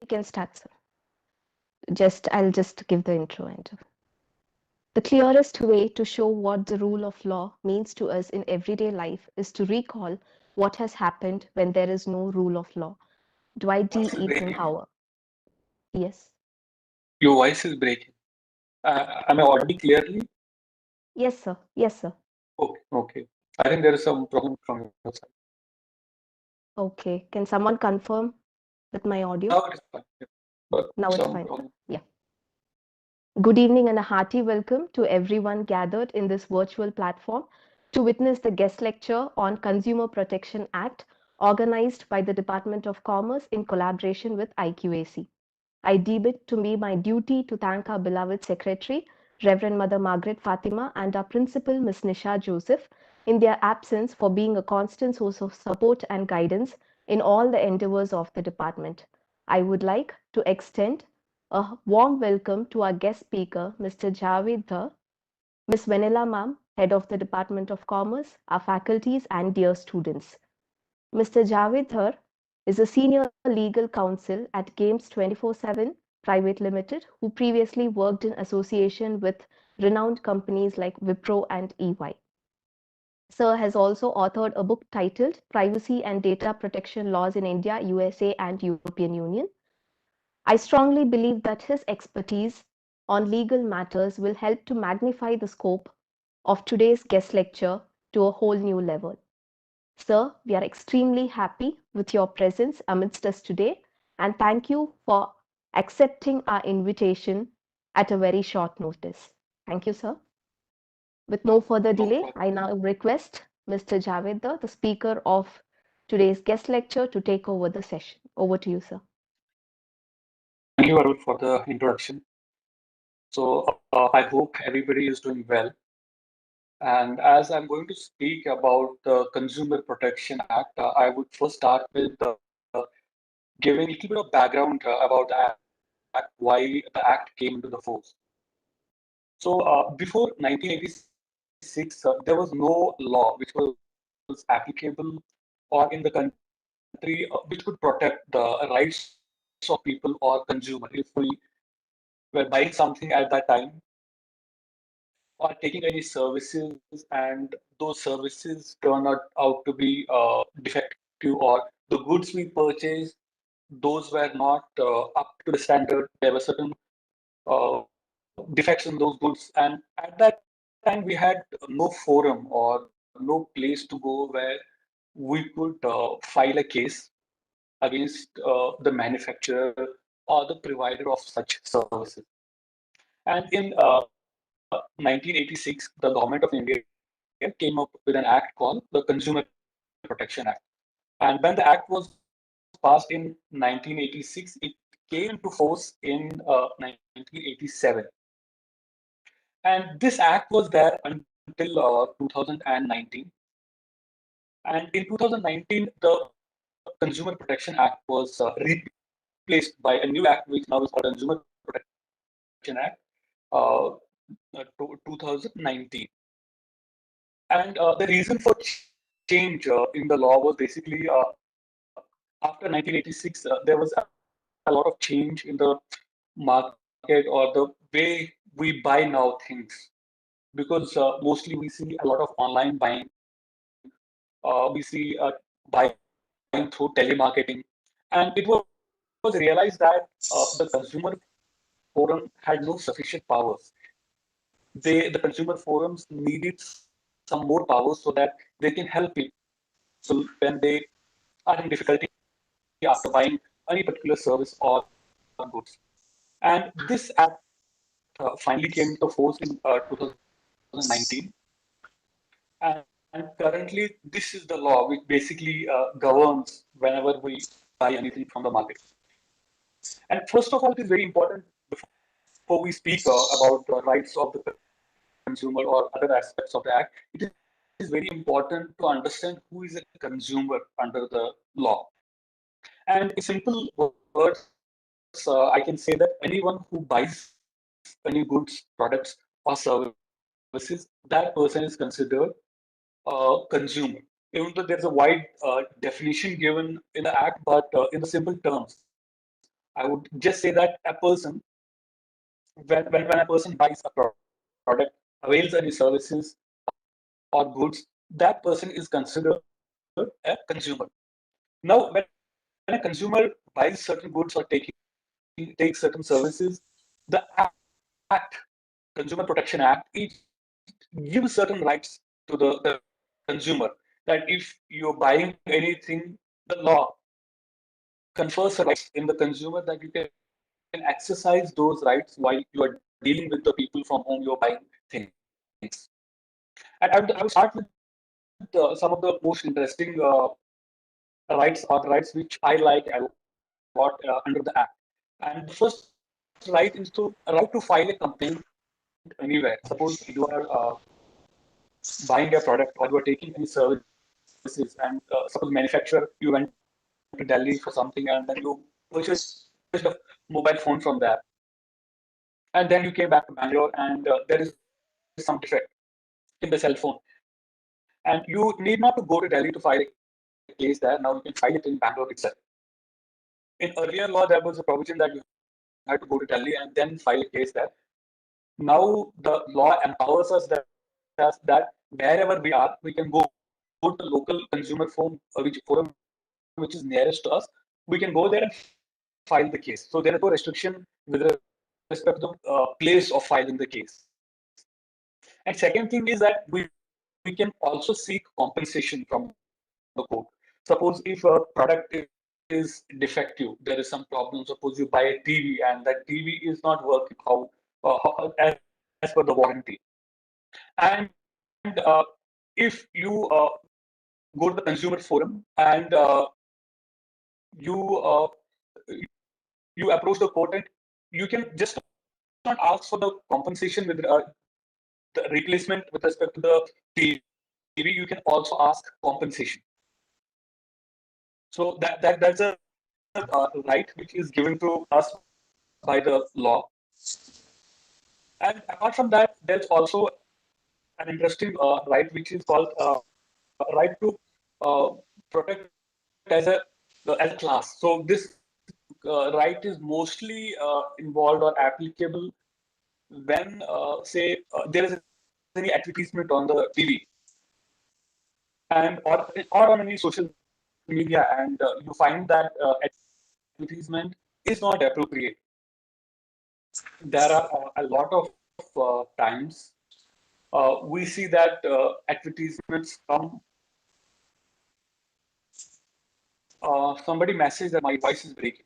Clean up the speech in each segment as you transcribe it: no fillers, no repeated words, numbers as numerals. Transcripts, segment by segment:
can start, sir. I'll just give the intro and the clearest way to show what the rule of law means to us in everyday life is to recall what has happened when there is no rule of law. Dwight D. Voice is breaking. Eisenhower. Yes. Your voice is breaking. Am I audible clearly? Yes, sir. Yes, sir. Okay, okay. I think there is some problem from your side. Okay. Can someone confirm with my audio? Now it is fine. Yeah. But Now it's some fine, sir. problem. Yeah. Good evening and a hearty welcome to everyone gathered in this virtual platform to witness the guest lecture on Consumer Protection Act organized by the Department of Commerce in collaboration with IQAC. I deem it to be my duty to thank our beloved Secretary, Reverend Mother Margaret Fatima, and our Principal, Ms. Nisha Joseph, in their absence for being a constant source of support and guidance in all the endeavors of the department. I would like to extend a warm welcome to our guest speaker, Mr. Javed Dhar, Ms. Vanilla Ma'am, Head of the Department of Commerce, our faculties, and dear students. Mr. Javed Dhar is a senior legal counsel at Games 24/7 Private Limited, who previously worked in association with renowned companies like Wipro and EY. Sir has also authored a book titled Privacy and Data Protection Laws in India, USA, and European Union. I strongly believe that his expertise on legal matters will help to magnify the scope of today's guest lecture to a whole new level. Sir, we are extremely happy with your presence amidst us today, and thank you for accepting our invitation at a very short notice. Thank you, sir. With no further No delay, problem. I now request Mr. Javed, the speaker of today's guest lecture, to take over the session. Over to you, sir. Thank you, Arul, for the introduction. So I hope everybody is doing well. And as I'm going to speak about the Consumer Protection Act, I would first start with giving a little bit of background about the Act, why the Act came into the force. So before 1986, there was no law which was applicable or in the country which could protect the rights of people or consumer. If we were buying something at that time or taking any services and those services turn out to be defective or the goods we purchased, those were not up to the standard. There were certain defects in those goods. And at that time, we had no forum or no place to go where we could file a case against the manufacturer or the provider of such services. And in 1986, the government of India came up with an act called the Consumer Protection Act. And when the act was passed in 1986, it came into force in 1987. And this act was there until 2019. And in 2019, the Consumer Protection Act was replaced by a new act, which now is called Consumer Protection Act, uh, 2019. And the reason for change in the law was basically after 1986, there was a lot of change in the market or the way we buy now things. Because mostly we see a lot of online buying, we see buying through telemarketing. And it was realized that the consumer forum had no sufficient powers. The consumer forums needed some more powers so that they can help people when they are in difficulty after buying any particular service or goods. And this act finally came into force in 2019. And currently, this is the law which basically governs whenever we buy anything from the market. And first of all, it is very important before we speak about the rights of the consumer or other aspects of the act. It is very important to understand who is a consumer under the law. And in simple words, I can say that anyone who buys any goods, products, or services, that person is considered a consumer. Even though there's a wide definition given in the act, but in the simple terms, what a consumer is I would just say that a person, when a person buys a product, avails any services or goods, that person is considered a consumer. Now, when a consumer buys certain goods or takes certain services, the Act, Consumer Protection Act, it gives certain rights to the consumer. That if you're buying anything, the law confers a rights in the consumer that you can exercise those rights while you are dealing with the people from whom you're buying things. And I would start with some of the most interesting rights or rights which I like a lot under the Act. And the first right is to right to file a complaint anywhere. Suppose you are buying a product or you are taking any services, and suppose manufacturer, you went to Delhi for something and then you purchased a mobile phone from there, and then you came back to Bangalore and there is some defect in the cell phone, and you need not to go to Delhi to file a case there. Now you can file it in Bangalore itself. In earlier law, there was a provision that you had to go to Delhi and then file a case there. Now the law empowers us that wherever we are, we can go to the local consumer forum which is nearest to us. We can go there and file the case. So there is no restriction with respect to the place of filing the case. And second thing is that we can also seek compensation from the court. Suppose if a product is defective, there is some problem. Suppose you buy a TV and that TV is not working as per the warranty. And if you go to the consumer forum and you you approach the court, and you can just not ask for the compensation with the replacement with respect to the TV. You can also ask compensation. So that's a right which is given to us by the law. And apart from that, there's also an interesting right which is called right to protect as a class. So this right is mostly involved or applicable when say there is any advertisement on the TV and or on any social media, and you find that advertisement is not appropriate. There are a lot of times we see that advertisements come. Somebody messaged that my voice is breaking.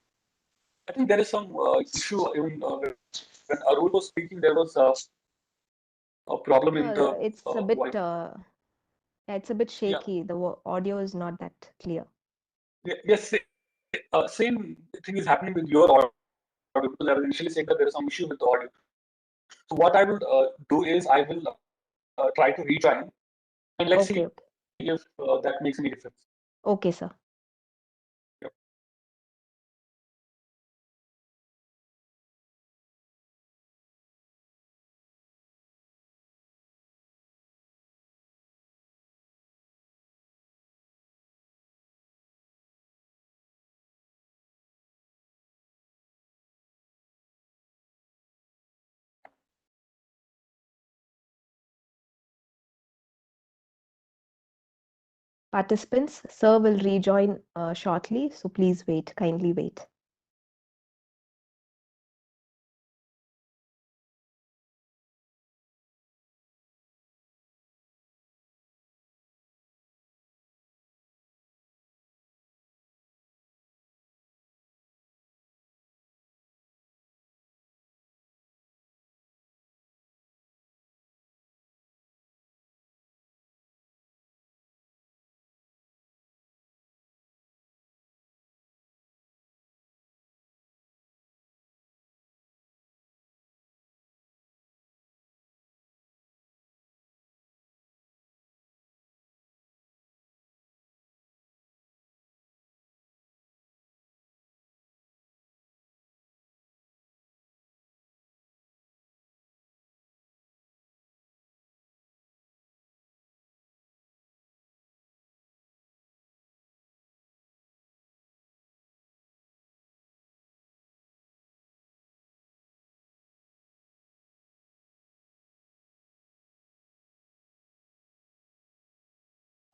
I think there is some issue even when Arul was speaking. There was a problem in the It's a bit, voice. yeah, it's a bit Yeah, shaky. The audio is not that clear. yes, same thing is happening with your audio because I was initially saying that there is some issue with the audio. So what I will do is I will try to rejoin and let's see if Okay, okay. that makes any difference. Okay, sir. Yeah. Participants, sir will rejoin shortly, so please wait, kindly wait.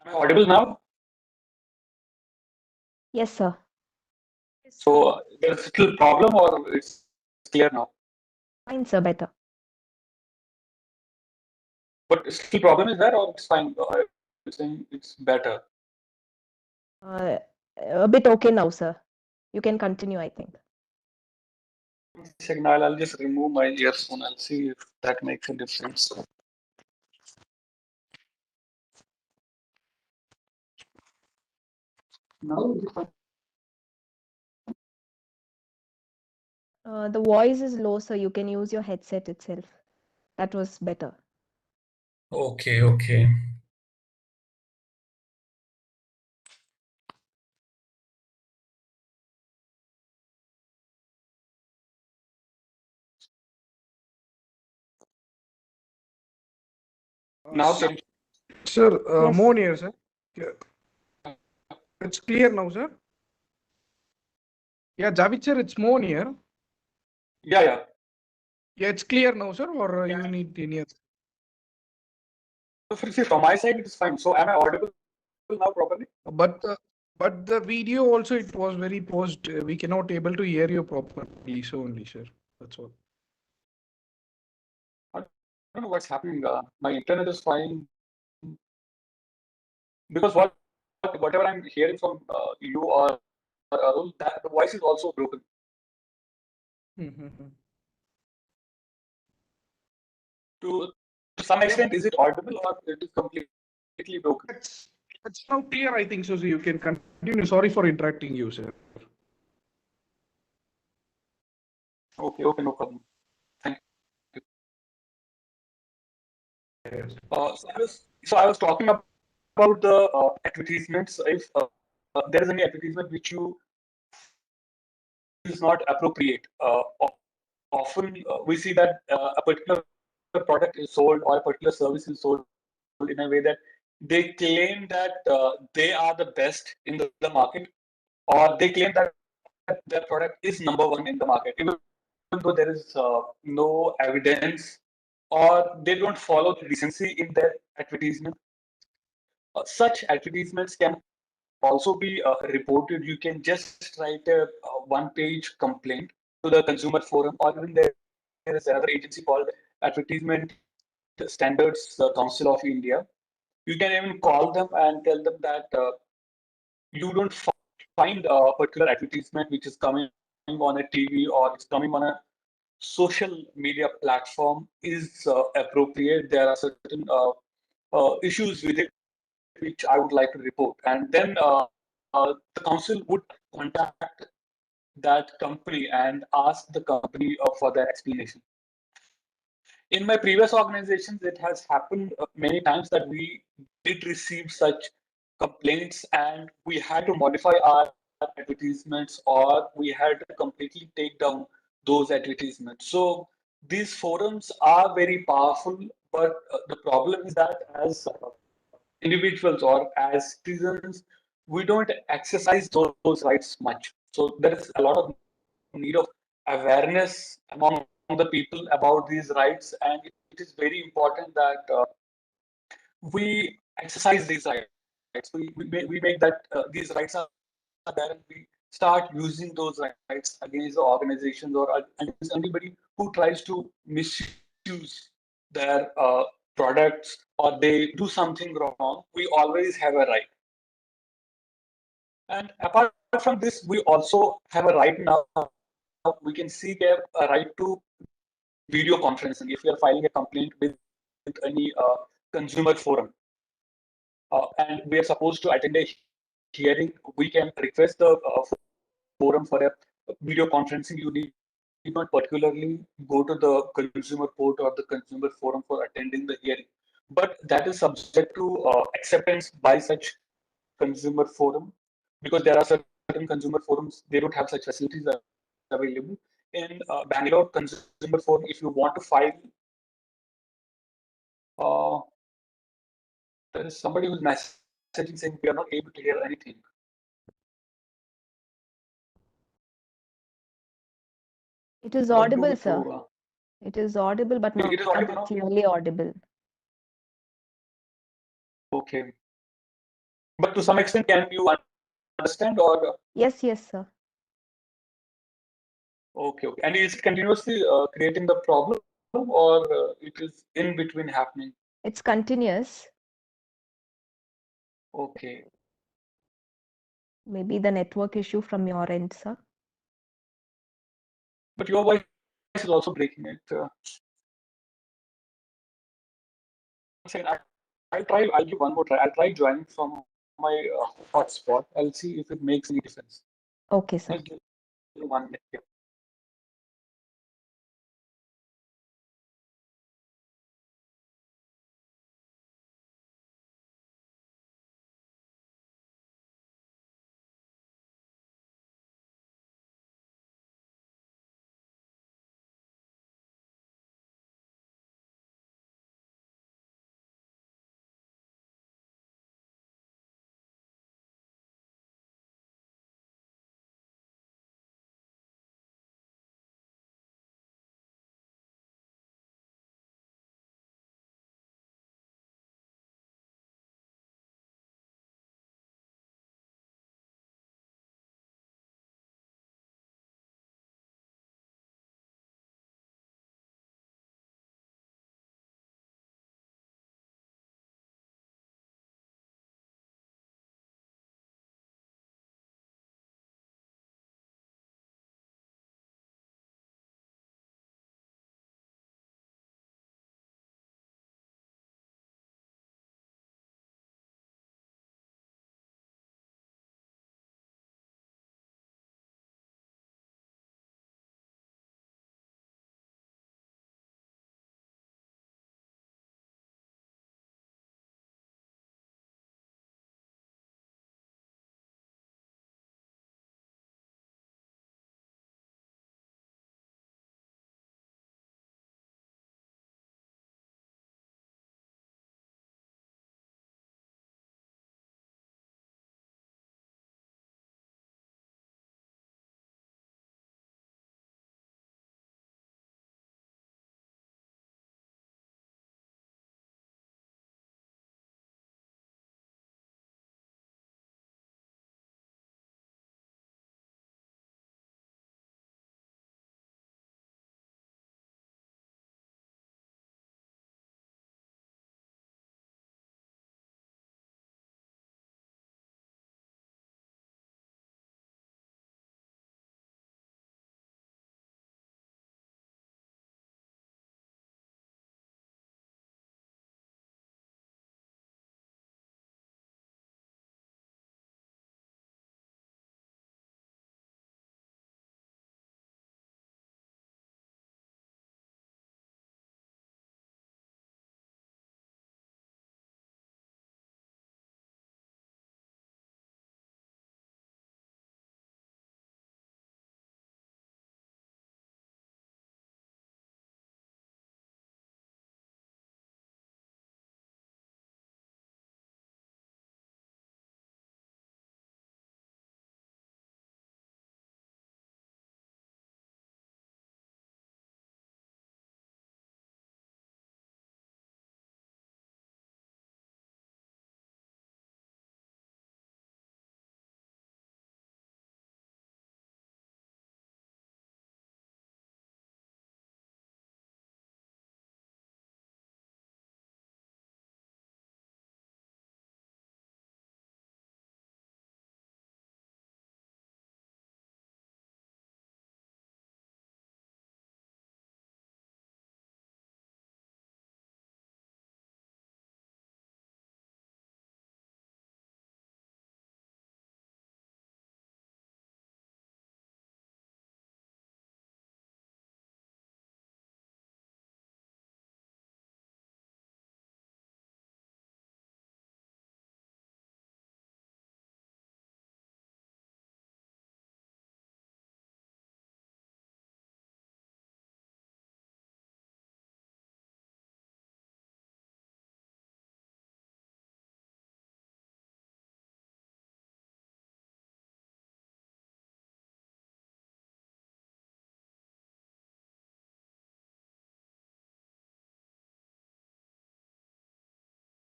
Am I audible now? Yes, sir. So there's still problem or it's clear now? Fine, sir, better. But still problem is there or it's fine? You're saying it's better. Uh, a bit okay now, sir. You can continue, I think. One second, I'll just remove my earphone. I'll see if that makes a difference. Now, The voice is low, so you can use your headset itself. That was better. okay, okay. Now Sir, can Yes. Moon here, sir. Yeah, it's clear now, sir. Yeah, Javed sir, it's Moon here. yeah. Yeah, it's clear now, sir, or you need any other? So see, from my side it is fine. So am I audible now properly? But the but the video also it was very paused. We cannot able to hear you properly. So only, sir. That's all. I don't know what's happening. My internet is fine because whatever I'm hearing from you or Arul, that the voice is also broken. Mm-hmm. To some Yeah, extent, is it audible or it is completely broken? that's now clear. I think so. So you can continue. Sorry for interrupting you, sir. Okay, no problem. Thank you. Yes. So I was talking about the advertisements. If there is any advertisement which you is not appropriate, often we see that a particular product is sold or a particular service is sold in a way that they claim that they are the best in the market, or they claim that their product is number one in the market, even though there is no evidence or they don't follow the decency in their advertisement. Such advertisements can also be reported. You can just write a one-page complaint to the consumer forum, or even there is another agency called Advertisement Standards Council of India. You can even call them and tell them that you don't find a particular advertisement which is coming on a TV or it's coming on a social media platform is appropriate. There are certain issues with it which I would like to report. And then the council would contact that company and ask the company for their explanation. In my previous organizations, it has happened many times that we did receive such complaints and we had to modify our advertisements or we had to completely take down those advertisements. So these forums are very powerful, but the problem is that as individuals or as citizens, we don't exercise those rights much. So there is a lot of need of awareness among the people about these rights, and it is very important that we exercise these rights. We make that these rights are there, and we start using those rights against the organizations or against anybody who tries to misuse their products or they do something wrong. We always have a right. And apart from this, we also have a right now. We can seek a right to video conferencing if we are filing a complaint with any consumer forum and we are supposed to attend a hearing. We can request the forum for a video conferencing. You need not particularly go to the consumer court or the consumer forum for attending the hearing, but that is subject to acceptance by such consumer forum, because there are certain consumer forums they don't have such facilities available. In Bangalore consumer forum, if you want to file, uh, there is somebody who's messaging saying we are not able to hear anything. It is What do we audible, do? sir. It is audible, but It is not audible now. clearly audible. Okay. But to some extent, can you understand or Yes, yes, sir. okay, okay. And is it continuously creating the problem or it is in between happening? It's continuous. Okay. Maybe the network issue from your end, sir. But your voice is also breaking it. One second, I'll try. I'll give one more try. I'll try joining from my hotspot. I'll see if it makes any difference. Okay, Just sir. give me 1 minute.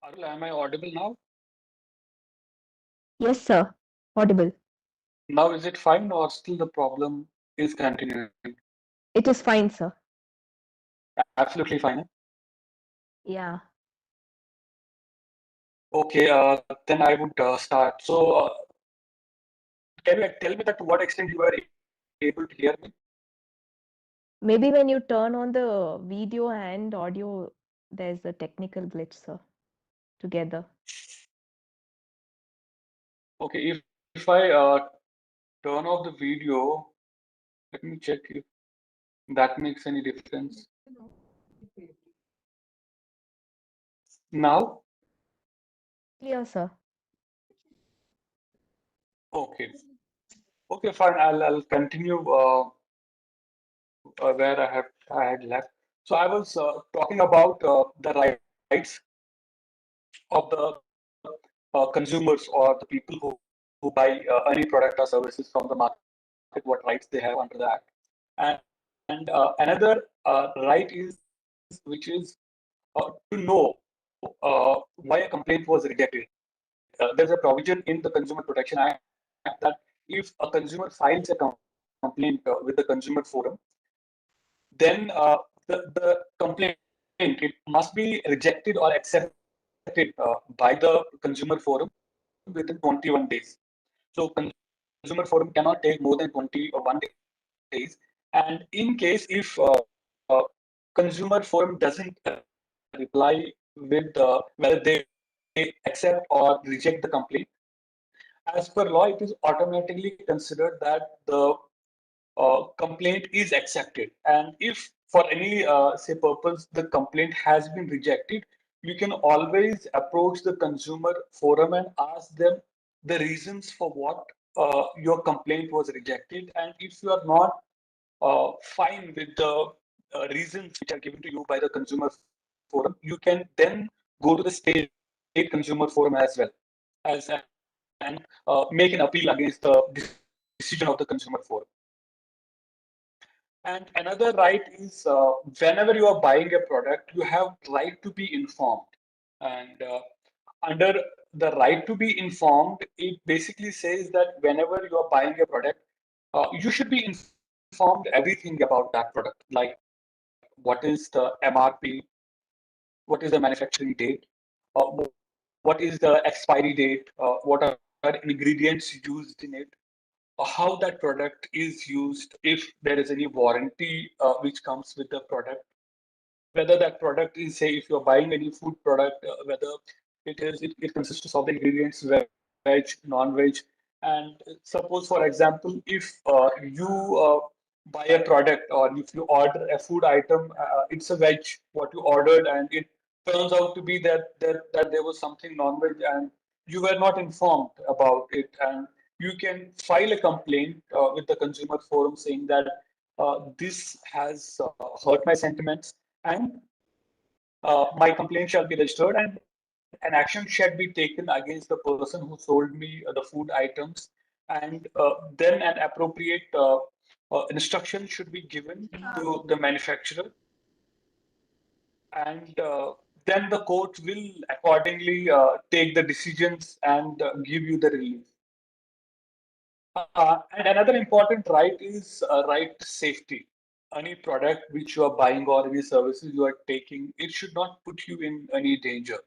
Arul, am I audible now? Yes, sir. Audible. Now, is it fine or still the problem is continuing? It is fine, sir. Absolutely fine. Yeah. Okay, then I would start. So, can you tell me that to what extent you were able to hear me? Maybe when you turn on the video and audio, there's a technical glitch, sir, together. Okay, if I turn off the video, let me check if that makes any difference. Now, Clear, sir. okay, okay, fine. I'll continue where I had left. So I was talking about the rights of the consumers or the people who buy any product or services from the market, what rights they have under the act. And another right is which is to know why a complaint was rejected. There's a provision in the Consumer Protection Act that if a consumer files a complaint with the Consumer Forum, then the complaint it must be rejected or accepted by the Consumer Forum within 21 days. So Consumer Forum cannot take more than 21 days. And in case if Consumer Forum doesn't reply with whether they accept or reject the complaint, as per law, it is automatically considered that the complaint is accepted. And if for any say purpose the complaint has been rejected, you can always approach the consumer forum and ask them the reasons for what your complaint was rejected. And if you are not fine with the reasons which are given to you by the consumer forum, you can then go to the state consumer forum as well as and make an appeal against the decision of the consumer forum. And another right is whenever you are buying a product, you have right to be informed. And under the right to be informed, it basically says that whenever you are buying a product, you should be informed everything about that product, like what is the MRP, what is the manufacturing date, what is the expiry date, what are ingredients used in it, how that product is used, if there is any warranty which comes with the product, whether that product is, say, if you're buying any food product, whether it consists of the ingredients veg, non-veg. And suppose, for example, if you buy a product or if you order a food item, it's a veg what you ordered, and it turns out to be that there was something non-veg and you were not informed about it, and you can file a complaint with the consumer forum saying that this has hurt my sentiments, and my complaint shall be registered, and an action shall be taken against the person who sold me the food items, and then an appropriate instruction should be given to the manufacturer, and then the court will accordingly take the decisions and give you the relief. And another important right is right to safety. Any product which you are buying or any services you are taking, it should not put you in any danger.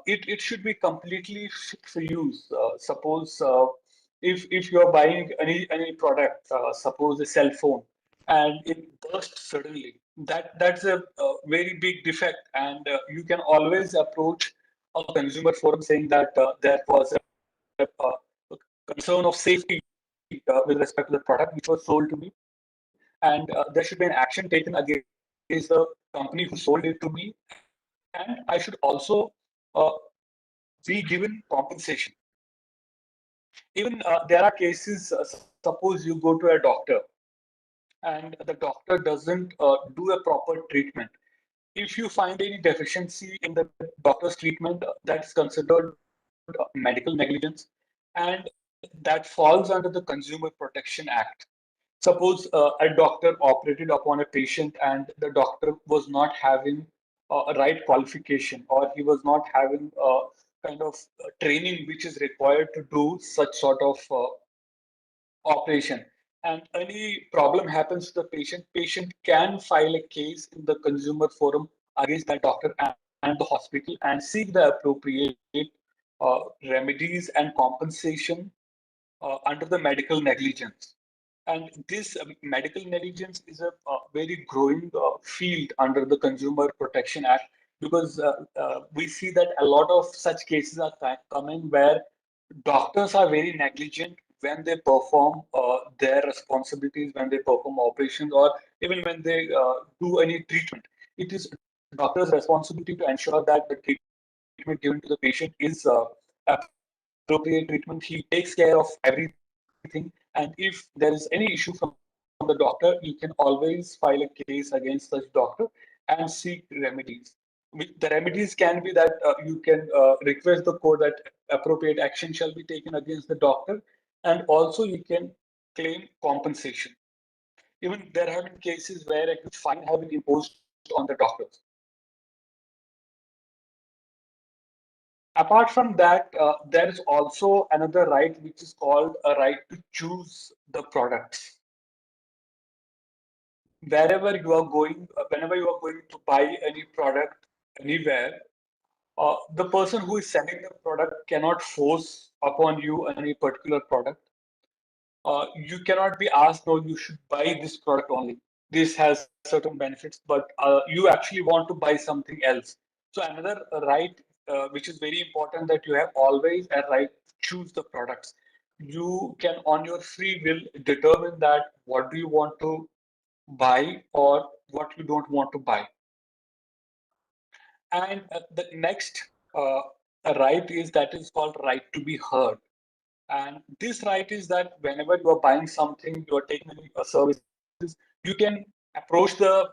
It should be completely fit for use. Suppose if you are buying any product, suppose a cell phone, and it bursts suddenly, that's a very big defect, and you can always approach a consumer forum saying that there was a concern of safety with respect to the product which was sold to me, and there should be an action taken against the company who sold it to me, and I should also uh, be given compensation. Even there are cases, suppose you go to a doctor and the doctor doesn't do a proper treatment. If you find any deficiency in the doctor's treatment, that's considered medical negligence, and that falls under the Consumer Protection Act. Suppose a doctor operated upon a patient and the doctor was not having a right qualification, or he was not having kind of training which is required to do such sort of operation. And any problem happens to the patient can file a case in the consumer forum against that doctor and the hospital and seek the appropriate remedies and compensation under the medical negligence. And this medical negligence is a very growing field under the Consumer Protection Act, because we see that a lot of such cases are coming where doctors are very negligent when they perform their responsibilities, when they perform operations, or even when they do any treatment. It is doctor's responsibility to ensure that the treatment given to the patient is appropriate treatment. He takes care of everything, and if there is any issue from the doctor, you can always file a case against such doctor and seek remedies. The remedies can be that you can request the court that appropriate action shall be taken against the doctor, and also you can claim compensation. Even there have been cases where a huge fine have been imposed on the doctors. Apart from that, there is also another right which is called a right to choose the products. Wherever you are going, whenever you are going to buy any product anywhere, the person who is selling the product cannot force upon you any particular product. You cannot be asked, no, you should buy this product only. This has certain benefits, but you actually want to buy something else. So another right, which is very important, that you have always a right to choose the products. You can, on your free will, determine that what do you want to buy or what you don't want to buy. And the next right is that is called right to be heard. And this right is that whenever you are buying something, you are taking any services, you can approach the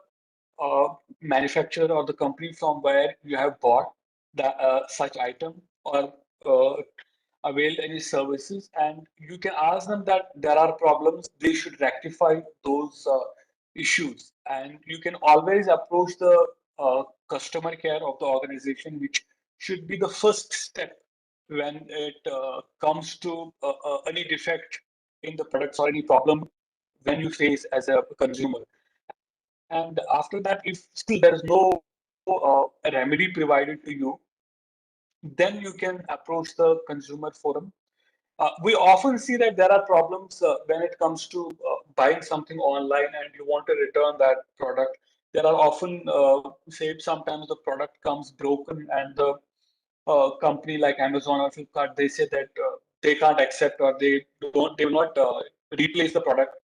manufacturer or the company from where you have bought the such item, or uh, availed any services, and you can ask them that there are problems, they should rectify those issues. And you can always approach the customer care of the organization, which should be the first step when it comes to any defect in the products or any problem when you face as a consumer. And after that, if still there is no remedy provided to you, then you can approach the consumer forum. We often see that there are problems when it comes to buying something online and you want to return that product. There are often, say, sometimes the product comes broken, and the company like Amazon or Flipkart, they say that they can't accept, or they will not replace the product.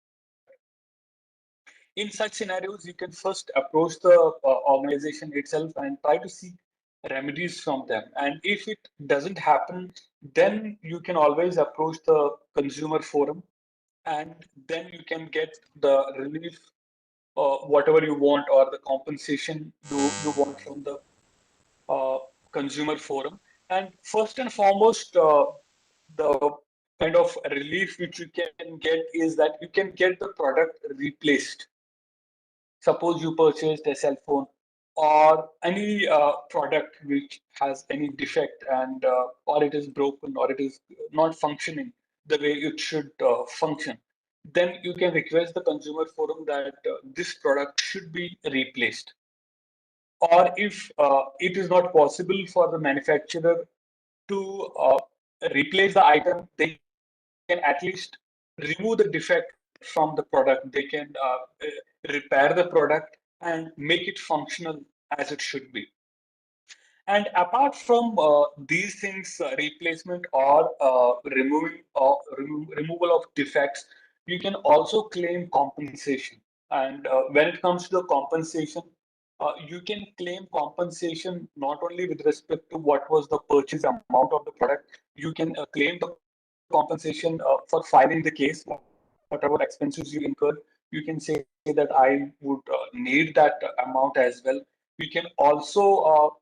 In such scenarios, you can first approach the organization itself and try to seek remedies from them. And if it doesn't happen, then you can always approach the consumer forum, and then you can get the relief, whatever you want, or the compensation you want from the uh, consumer forum. And first and foremost, the kind of relief which you can get is that you can get the product replaced. Suppose you purchased a cell phone or any product which has any defect, and or it is broken, or it is not functioning the way it should function, then you can request the consumer forum that this product should be replaced. Or if it is not possible for the manufacturer to replace the item, they can at least remove the defect from the product. They can repair the product and make it functional as it should be. And apart from these things, replacement or removal of defects, you can also claim compensation. And when it comes to the compensation, you can claim compensation not only with respect to what was the purchase amount of the product. You can claim the compensation for filing the case, whatever expenses you incurred. You can say that I would need that amount as well. You can also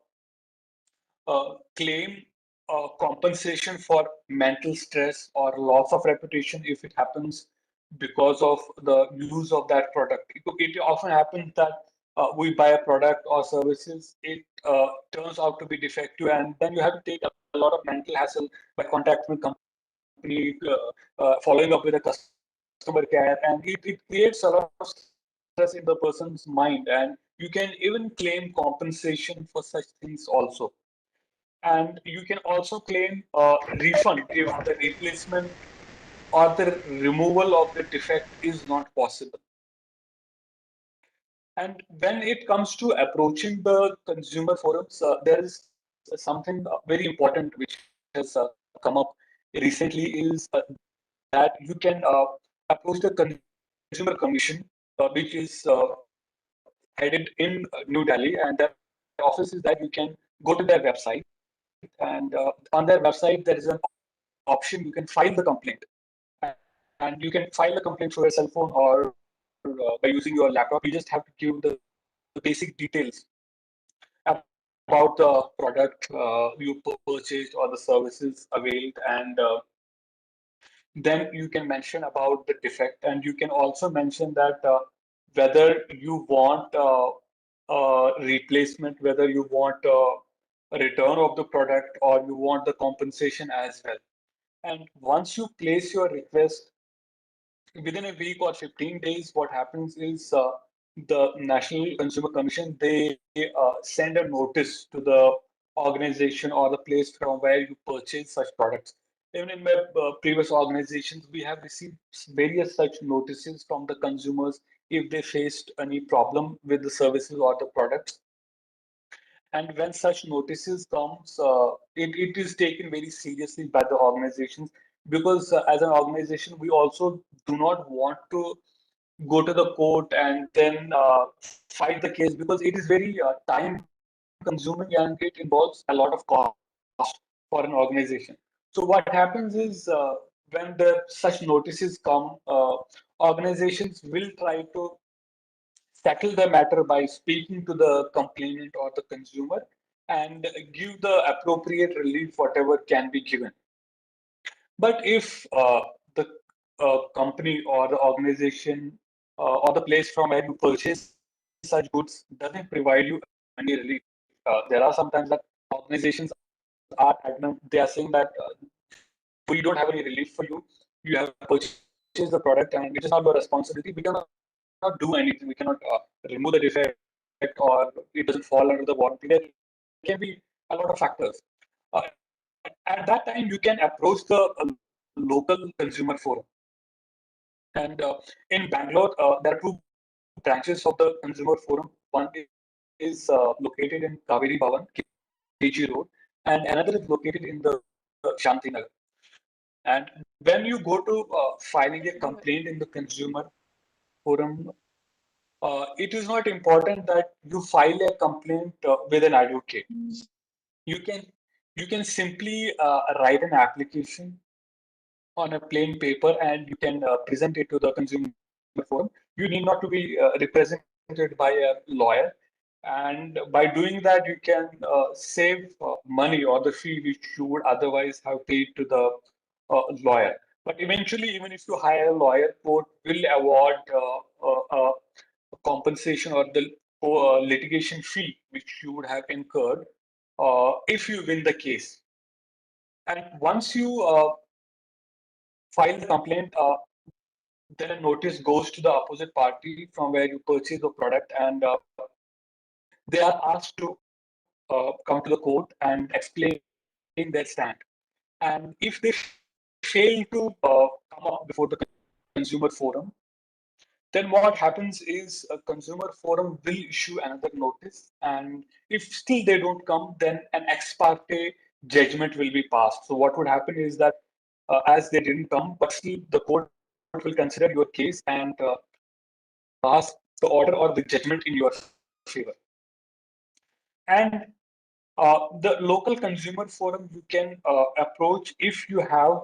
claim compensation for mental stress or loss of reputation if it happens because of the use of that product. It often happens that we buy a product or services, it turns out to be defective, and then you have to take a a lot of mental hassle by contacting the company, following up with the customer care, and it creates a lot of stress in the person's mind. And you can even claim compensation for such things also. And you can also claim refund if the replacement or the removal of the defect is not possible. And when it comes to approaching the consumer forums, there is something very important which has come up recently is that you can approach the consumer commission, which is headed in New Delhi, and their office is that you can go to their website, and on their website there is an option you can file the complaint, and you can file the complaint through your cell phone or by using your laptop. You just have to give the basic details about the product you purchased or the services availed, and then you can mention about the defect, and you can also mention that whether you want replacement, whether you want a return of the product, or you want the compensation as well. And once you place your request, within a week or 15 days, what happens is the National Consumer Commission, they send a notice to the organization or the place from where you purchase such products. Even in my previous organizations, we have received various such notices from the consumers if they faced any problem with the services or the products. And when such notices comes, it is taken very seriously by the organizations, because as an organization, we also do not want to go to the court and then fight the case, because it is very time consuming and it involves a lot of cost for an organization. So what happens is when the such notices come, organizations will try to settle the matter by speaking to the complainant or the consumer and give the appropriate relief, whatever can be given. But if the company or the organization or the place from where you purchase such goods doesn't provide you any relief, there are sometimes that organizations are adamant. They are saying that we don't have any relief for you. You have purchased the product and it is not your responsibility. We cannot do anything. We cannot remove the defect, or it doesn't fall under the warranty. There can be a lot of factors. At that time, you can approach the local consumer forum. And in Bangalore, there are two branches of the consumer forum. One is located in Kaveri Bhavan, KG Road, and another is located in the Shanti Nagar. And when you go to filing a complaint in the consumer forum, it is not important that you file a complaint with an advocate. You can simply write an application on a plain paper and you can present it to the consumer forum. You need not to be represented by a lawyer. And by doing that, you can save money or the fee which you would otherwise have paid to the lawyer. But eventually, even if you hire a lawyer, court will award compensation or the litigation fee which you would have incurred if you win the case. And once you file the complaint, then a notice goes to the opposite party from where you purchase the product, and they are asked to come to the court and explain their stand. And if they fail to come up before the consumer forum, then what happens is a consumer forum will issue another notice. And if still they don't come, then an ex parte judgment will be passed. So what would happen is that as they didn't come, but still the court will consider your case and pass the order or the judgment in your favor. And the local consumer forum you can approach if you have,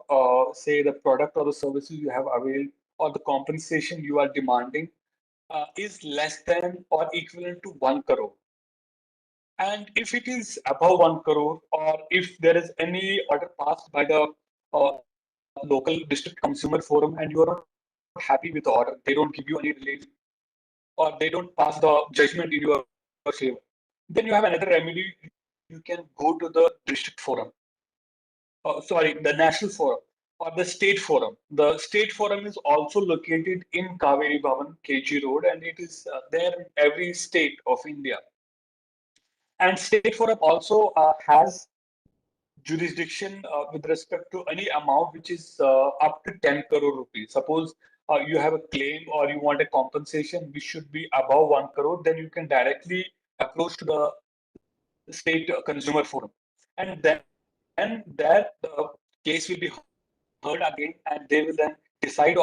say, the product or the services you have availed or the compensation you are demanding is less than or equivalent to 1 crore. And if it is above 1 crore, or if there is any order passed by the local district consumer forum and you are not happy with the order, they don't give you any relief or they don't pass the judgment in your favor, then you have another remedy. You can go to the district forum. sorry, the National Forum or the State Forum. The State Forum is also located in Kaveri Bhavan, KG Road, and it is there in every state of India. And State Forum also has jurisdiction with respect to any amount which is up to 10 crore rupees. Suppose you have a claim or you want a compensation which should be above 1 crore, then you can directly approach to the State Consumer Forum. And then that case will be heard again, and they will then decide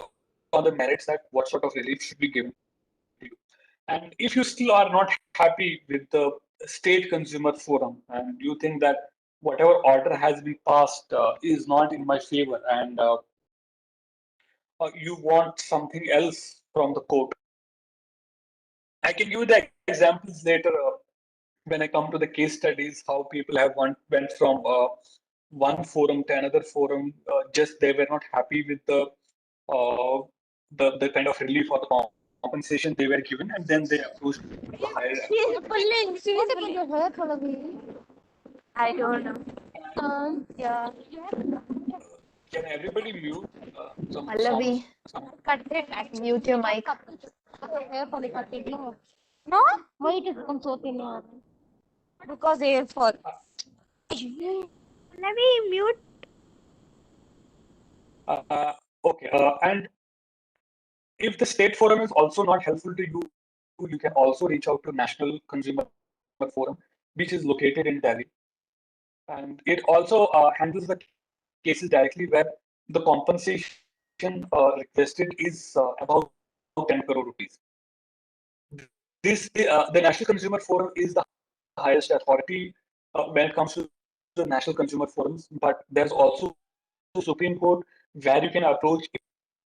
on the merits that what sort of relief should be given to you. And if you still are not happy with the State Consumer Forum and you think that whatever order has been passed is not in my favor and you want something else from the court, I can give you the examples later when I come to the case studies, how people have went from one forum to another forum. Just they were not happy with uh, the kind of relief or the compensation they were given, and then they approached the higher authority. I don't know. Yeah. Can everybody mute some Pallavi, songs? Some mute your mic. No? Why it is become so thin? Because air fall. Let me mute. okay, and if the state forum is also not helpful to you, you can also reach out to National Consumer Forum, which is located in Delhi. And it also handles the cases directly where the compensation requested is about 10 crore rupees. The National Consumer Forum is the highest authority when it comes to the national consumer forums, but there's also Supreme Court where you can approach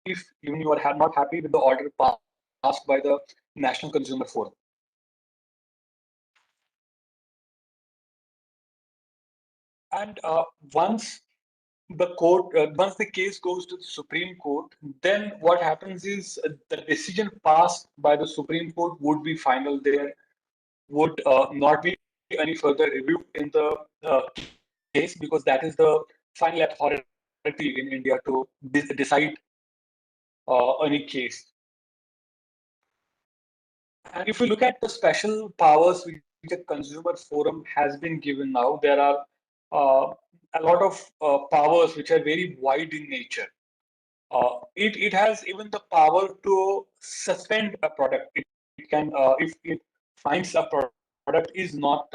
if even you are not happy with the order passed by the National Consumer Forum. And once the case goes to the Supreme Court, then what happens is the decision passed by the Supreme Court would be final. There would not be any further review in the case because that is the final authority in India to decide any case. And if we look at the special powers which a consumer forum has been given now, there are a lot of powers which are very wide in nature. It has even the power to suspend a product. It can, if it finds a product is not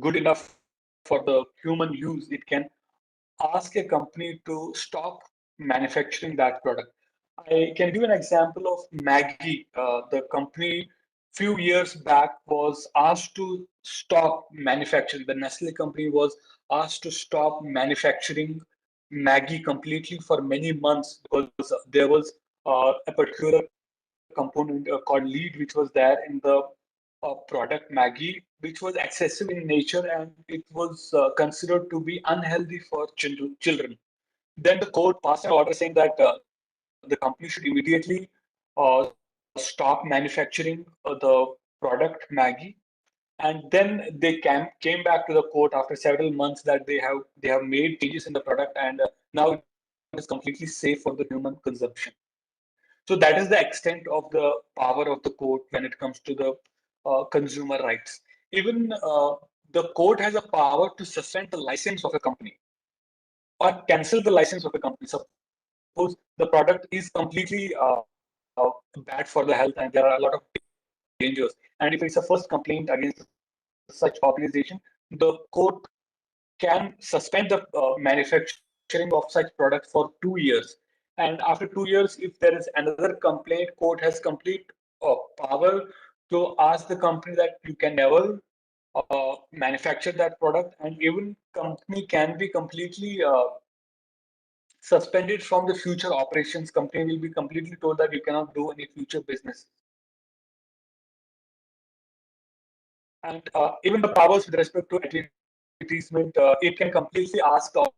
good enough for the human use, it can ask a company to stop manufacturing that product. I can give an example of Maggie. The company few years back was asked to stop manufacturing. The Nestle company was asked to stop manufacturing Maggie completely for many months because there was a particular component called lead which was there in the product Maggie, which was excessive in nature and it was considered to be unhealthy for children. Then the court passed an order saying that the company should immediately stop manufacturing the product Maggie. And then they came back to the court after several months that they have made changes in the product and now it is completely safe for the human consumption. So that is the extent of the power of the court when it comes to the consumer rights. Even the court has a power to suspend the license of a company or cancel the license of a company. Suppose the product is completely bad for the health and there are a lot of dangers. And if it's a first complaint against such organization, the court can suspend the manufacturing of such product for 2 years. And after 2 years, if there is another complaint, court has complete power to ask the company that you can never manufacture that product, and even company can be completely suspended from the future operations. Company will be completely told that you cannot do any future business. And even the powers with respect to advertisement, it can completely ask the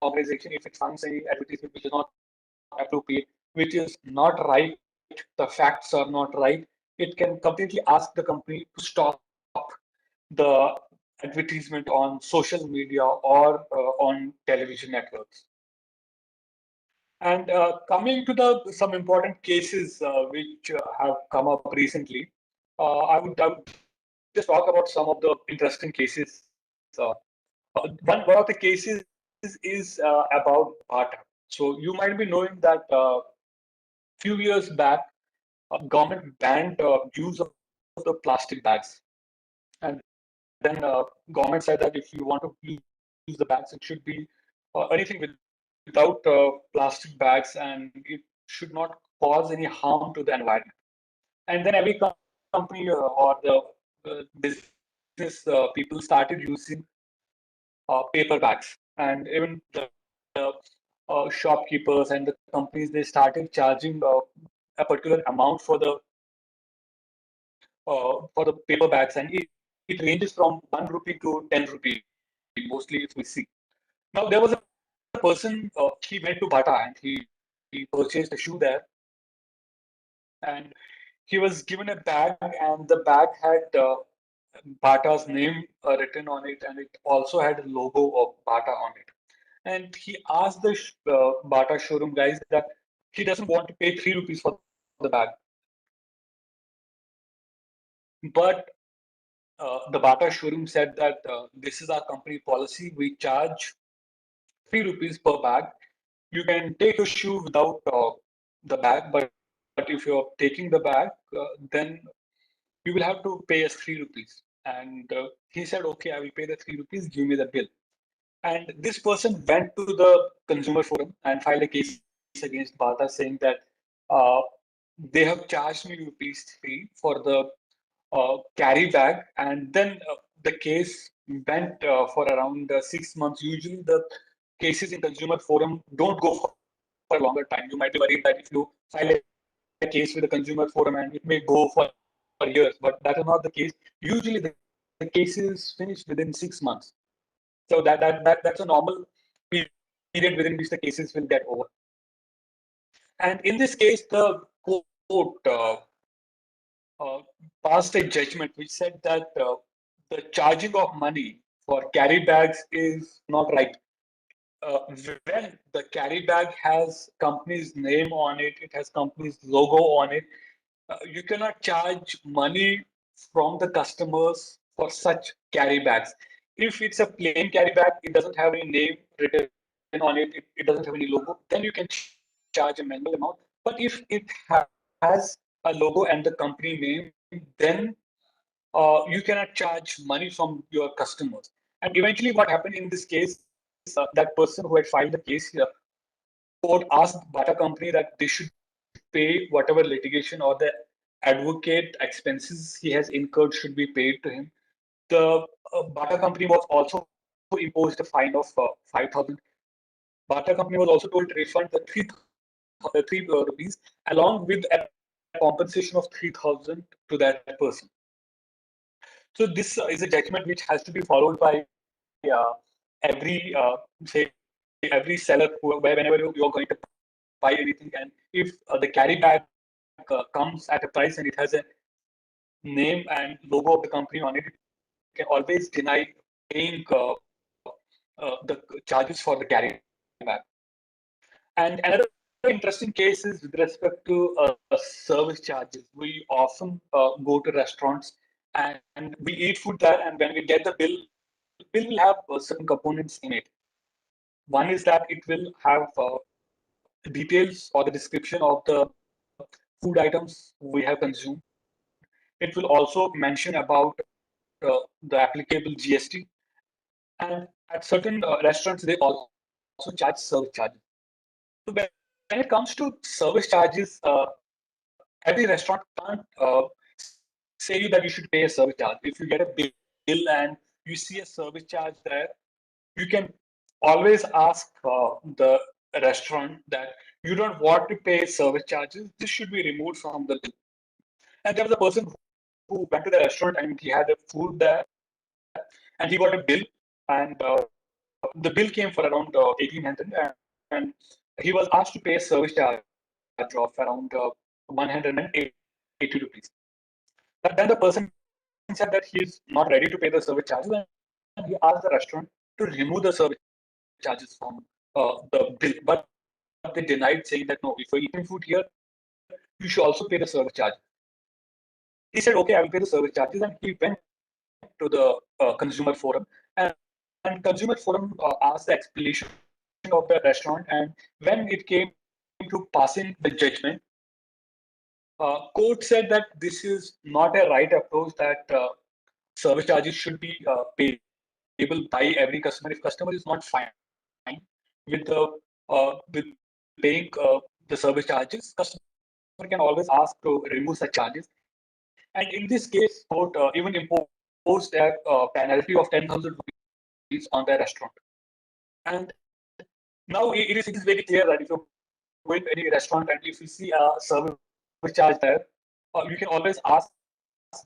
organization if it finds any advertisement which is not appropriate, which is not right, the facts are not right. It can completely ask the company to stop the advertisement. advertisement on social media or on television networks. And coming to the some important cases which have come up recently, I would just talk about some of the interesting cases. One of the cases is about Bata. So you might be knowing that few years back, government banned use of the plastic bags, and then government said that if you want to use the bags, it should be anything without plastic bags, and it should not cause any harm to the environment. And then every company or the business people started using paper bags, and even the shopkeepers and the companies, they started charging a particular amount for the paper bags, and it ranges from 1 rupee to 10 rupee. Mostly, if we see. Now there was a person. He went to Bata and he purchased a shoe there, and he was given a bag, and the bag had Bata's name written on it, and it also had a logo of Bata on it. And he asked the Bata showroom guys that he doesn't want to pay 3 rupees for the bag, but the Bata showroom said that this is our company policy. We charge 3 rupees per bag. You can take a shoe without the bag, but if you're taking the bag, then you will have to pay us 3 rupees. And he said, okay, I will pay the 3 rupees. Give me the bill. And this person went to the consumer forum and filed a case against Bata, saying that uh, they have charged me rupees 3 for the carry bag, and then the case went for around 6 months. Usually, the cases in consumer forum don't go for a longer time. You might be worried that if you file a case with the consumer forum and it may go for years, but that is not the case. Usually, the case is finished within 6 months. So that's a normal period within which the cases will get over. And in this case, the court uh, passed a judgment which said that the charging of money for carry bags is not right. When the carry bag has company's name on it, it has company's logo on it, you cannot charge money from the customers for such carry bags. If it's a plain carry bag, it doesn't have any name written on it, it doesn't have any logo, then you can charge a manual amount. But if it has a logo and the company name, then you cannot charge money from your customers. And eventually, what happened in this case, that person who had filed the case here, court asked Bata company that they should pay whatever litigation or the advocate expenses he has incurred should be paid to him. The Bata company was also imposed a fine of 5,000. Bata company was also told to refund the 3 rupees along with a compensation of 3,000 to that person. So this is a judgment which has to be followed by every say every seller whenever you're going to buy anything, and if the carry bag comes at a price and it has a name and logo of the company on it, you can always deny paying the charges for the carry bag. And another interesting case is with respect to service charges. We often go to restaurants and we eat food there, and when we get the bill will have certain components in it. One is that it will have details or the description of the food items we have consumed. It will also mention about the applicable GST. And at certain restaurants, they also charge service charges. So when it comes to service charges, every restaurant can't say you that you should pay a service charge. If you get a bill and you see a service charge there, you can always ask the restaurant that you don't want to pay service charges. This should be removed from the bill. And there was a person who went to the restaurant and he had a food there, and he got a bill, and the bill came for around 1,800, and he was asked to pay a service charge of around 180 rupees. Then the person said that he is not ready to pay the service charges, and he he asked the restaurant to remove the service charges from the bill, but they denied, saying that no, if you're eating food here, you should also pay the service charge. He said, okay, I will pay the service charges, and he went to the consumer forum, and consumer forum asked the explanation of the restaurant, and when it came to passing the judgment, court said that this is not a right approach, that service charges should be payable by every customer. If customer is not fine with the with paying the service charges, customer can always ask to remove such charges. And in this case, court even imposed a penalty of 10,000 rupees on the restaurant. And now it is very clear that if you go into any restaurant and if you see a service charge there, you can always ask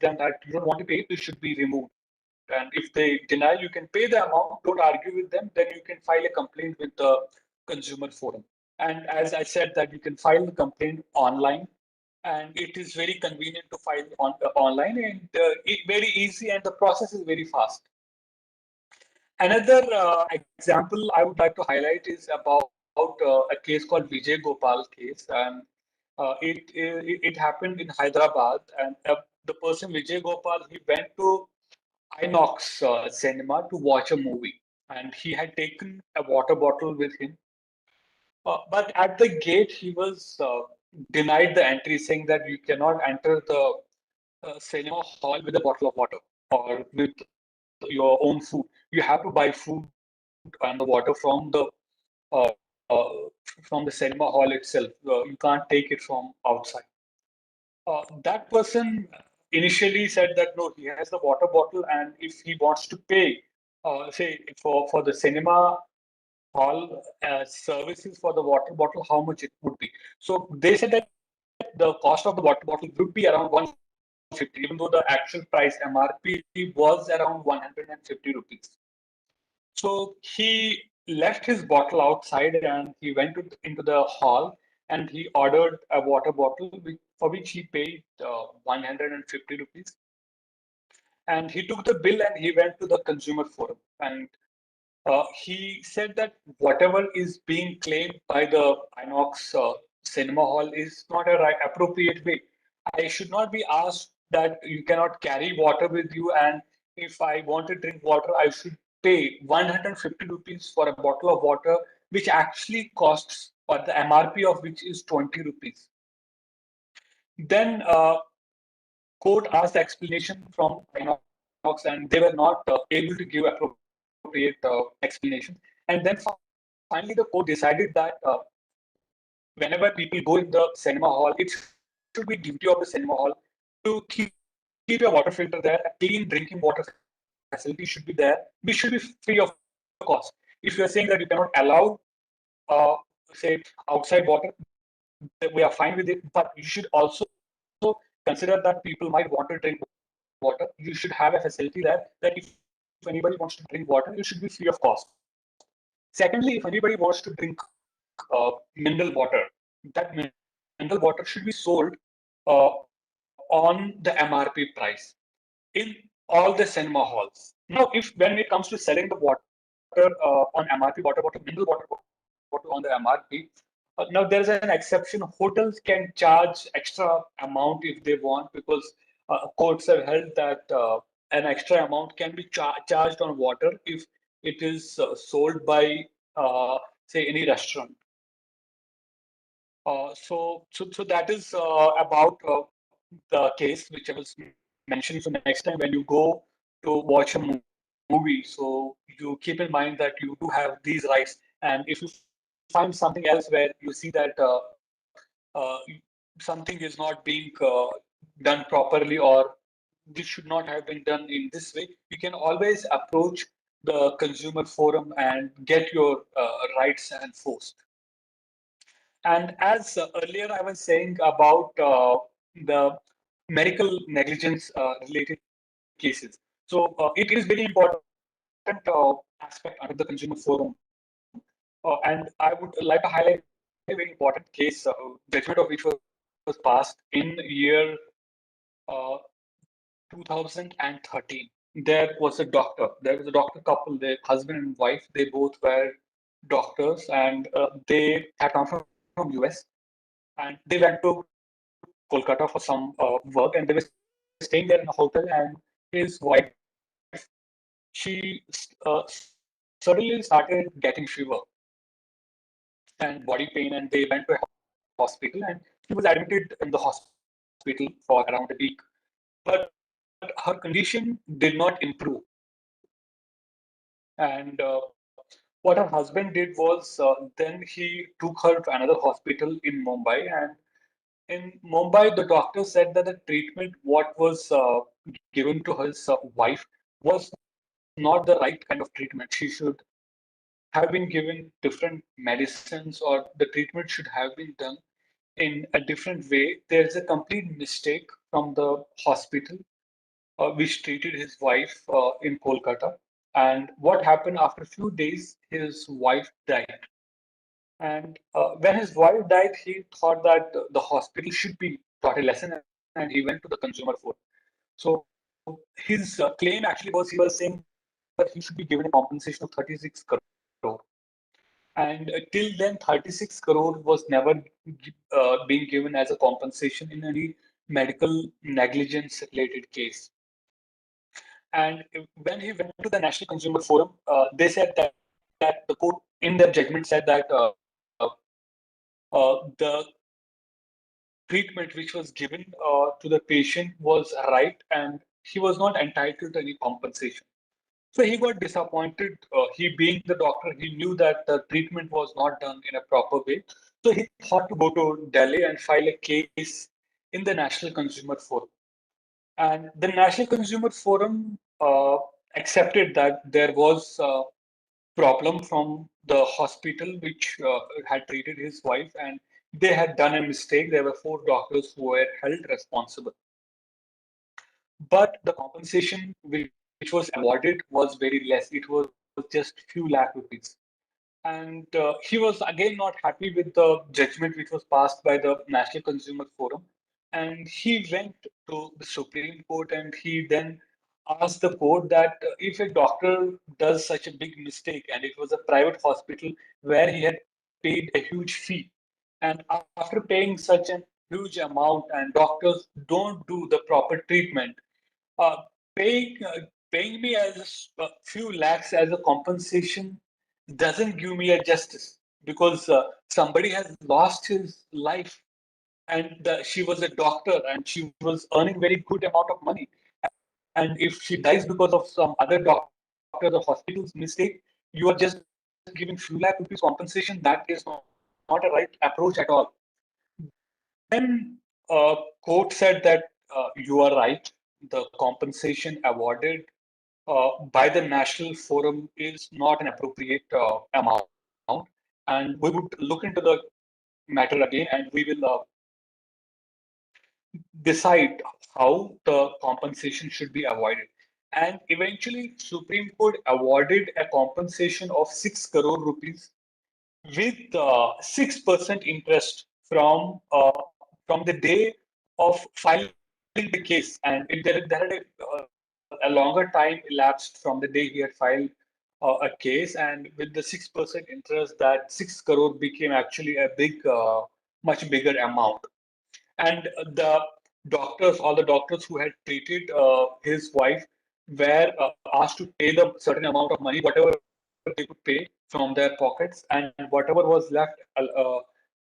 them that you don't want to pay it, it should be removed. And if they deny, you can pay the amount, don't argue with them, then you can file a complaint with the consumer forum. And as I said, that you can file the complaint online, and it is very convenient to file online, and very easy, and the process is very fast. Another example I would like to highlight is about a case called Vijay Gopal case, and it happened in Hyderabad, and the person Vijay Gopal, he went to Inox cinema to watch a movie, and he had taken a water bottle with him. But at the gate, he was denied the entry, saying that you cannot enter the cinema hall with a bottle of water or with your own food. You have to buy food and the water uh, from the cinema hall itself. You can't take it from outside. That person initially said that no, he has the water bottle, and if he wants to pay, say for the cinema hall services for the water bottle, how much it would be. So they said that the cost of the water bottle would be around 150, even though the actual price MRP was around 150 rupees. So he left his bottle outside and he went into the hall and he ordered a water bottle for which he paid 150 rupees. And he took the bill and he went to the consumer forum. And he said that whatever is being claimed by the Inox cinema hall is not a right appropriate way. I should not be asked that you cannot carry water with you, and if I want to drink water, I should pay 150 rupees for a bottle of water, which actually costs, or the MRP of which is 20 rupees. Then court asked explanation from Inox, and they were not able to give appropriate explanation. And then finally, the court decided that whenever people go in the cinema hall, it should be duty of the cinema hall to keep a water filter there. A clean drinking water facility should be there, which should be free of cost. If you are saying that you cannot allow, say, outside water, we are fine with it, but you should also consider that people might want to drink water. You should have a facility there that if anybody wants to drink water, it should be free of cost. Secondly, if anybody wants to drink mineral water, that mineral water should be sold on the MRP price in all the cinema halls. Now, if when it comes to selling the water on MRP, water bottle, mineral water bottle on the MRP, now there is an exception. Hotels can charge extra amount if they want, because courts have held that an extra amount can be charged on water if it is sold by say any restaurant. So that is about the case which I was mentioning. So next time when you go to watch a movie, so you keep in mind that you do have these rights, and if you find something else where you see that something is not being done properly, or this should not have been done in this way, you can always approach the consumer forum and get your rights enforced. And as earlier I was saying about the medical negligence related cases. So it is very important aspect under the consumer forum. And I would like to highlight a very important case, judgment of which was passed in year uh, 2013. there was a doctor. There was a doctor couple, their husband and wife. They both were doctors, and they had come from US, and they went to Kolkata for some work, and they were staying there in a hotel. And his wife, she suddenly started getting fever and body pain, and they went to a hospital, and she was admitted in the hospital for around a week. But her condition did not improve. And what her husband did was then he took her to another hospital in Mumbai. And in Mumbai, the doctor said that the treatment what was given to his wife was not the right kind of treatment. She should have been given different medicines, or the treatment should have been done in a different way. There's a complete mistake from the hospital which treated his wife in Kolkata. And what happened after a few days, his wife died. And when his wife died, he thought that the hospital should be taught a lesson, and he went to the consumer court. So his claim actually was he was saying that he should be given a compensation of 36 crore. And till then, 36 crore was never being given as a compensation in any medical negligence related case. And when he went to the National Consumer Forum, they said that the court, in their judgment, said that the treatment which was given to the patient was right, and he was not entitled to any compensation. So he got disappointed. He, being the doctor, he knew that the treatment was not done in a proper way. So he thought to go to Delhi and file a case in the National Consumer Forum. And the National Consumer Forum accepted that there was a problem from the hospital which had treated his wife, and they had done a mistake. There were four doctors who were held responsible. But the compensation which was awarded was very less. It was just few lakh rupees. And he was again not happy with the judgment which was passed by the National Consumer Forum. And he went to the Supreme Court, and he then asked the court that if a doctor does such a big mistake, and it was a private hospital where he had paid a huge fee, and after paying such a huge amount and doctors don't do the proper treatment, uh, paying me as a few lakhs as a compensation doesn't give me a justice, because somebody has lost his life, and she was a doctor and she was earning very good amount of money. And if she dies because of some other doctor or hospital's mistake, you are just giving few lakh rupees compensation. That is not a right approach at all. Then court said that you are right. The compensation awarded by the National Forum is not an appropriate amount, and we would look into the matter again, and we will decide how the compensation should be avoided. And eventually, Supreme Court awarded a compensation of 6 crore rupees with 6% interest from the day of filing the case. And there had a longer time elapsed from the day he had filed a case, and with the 6% interest, that 6 crore became actually a much bigger amount. And the doctors, all the doctors who had treated his wife, were asked to pay the certain amount of money, whatever they could pay from their pockets, and whatever was left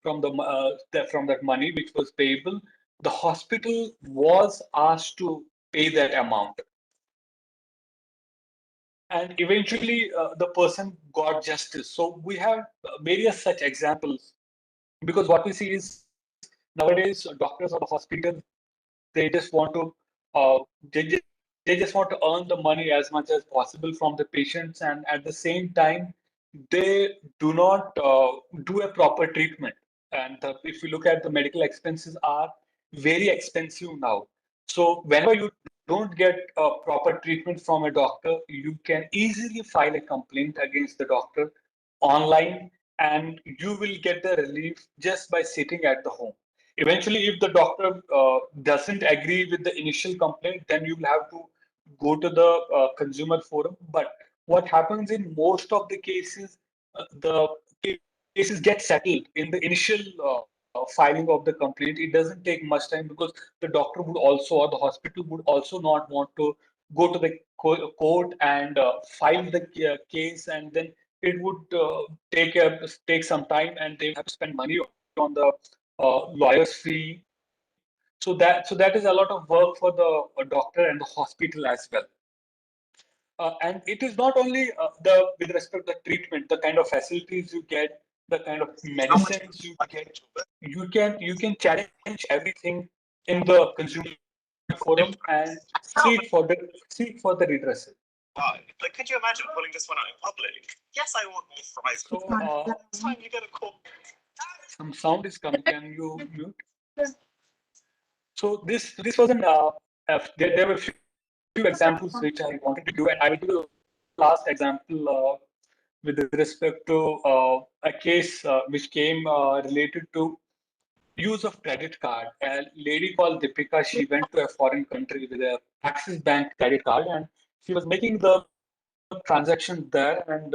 from that money which was payable, the hospital was asked to pay that amount. And eventually, the person got justice. So we have various such examples, because what we see is nowadays doctors or the hospitals, they just want to uh, they just want to earn the money as much as possible from the patients, and at the same time they do not do a proper treatment. And if you look at the medical expenses are very expensive now. So whenever you don't get proper treatment from a doctor, you can easily file a complaint against the doctor online, and you will get the relief just by sitting at the home. Eventually, if the doctor doesn't agree with the initial complaint, then you will have to go to the consumer forum. But what happens in most of the cases, the cases get settled in the initial filing of the complaint. It doesn't take much time because the doctor would also, or the hospital would also not want to go to the court and file the case, and then it would take some time, and they have to spend money on the lawyer's fee. So that is a lot of work for the doctor and the hospital as well. And it is not only the with respect to the treatment, the kind of facilities you get, the kind of medicines you get. You can challenge everything in the consumer forum and seek for the redressal. But could you imagine pulling this one out in public? Yes, I want authorized. So Next time you get a call. some sound is coming. Can you mute? So this was an there were a few examples which I wanted to give, and I will give the last example with respect to a case which came related to use of credit card. A lady called Deepika, she went to a foreign country with a Axis Bank credit card, and she was making the transaction there. And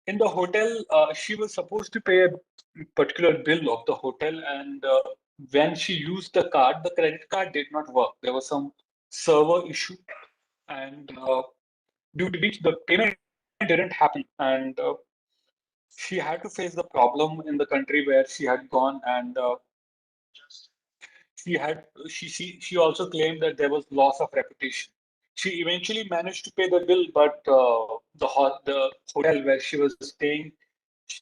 in the hotel, she was supposed to pay a particular bill of the hotel, and when she used the credit card did not work. There was some server issue, and due to which the payment didn't happen. And she had to face the problem in the country where she had gone, and she also claimed that there was loss of reputation. She eventually managed to pay the bill, but the hotel where she was staying,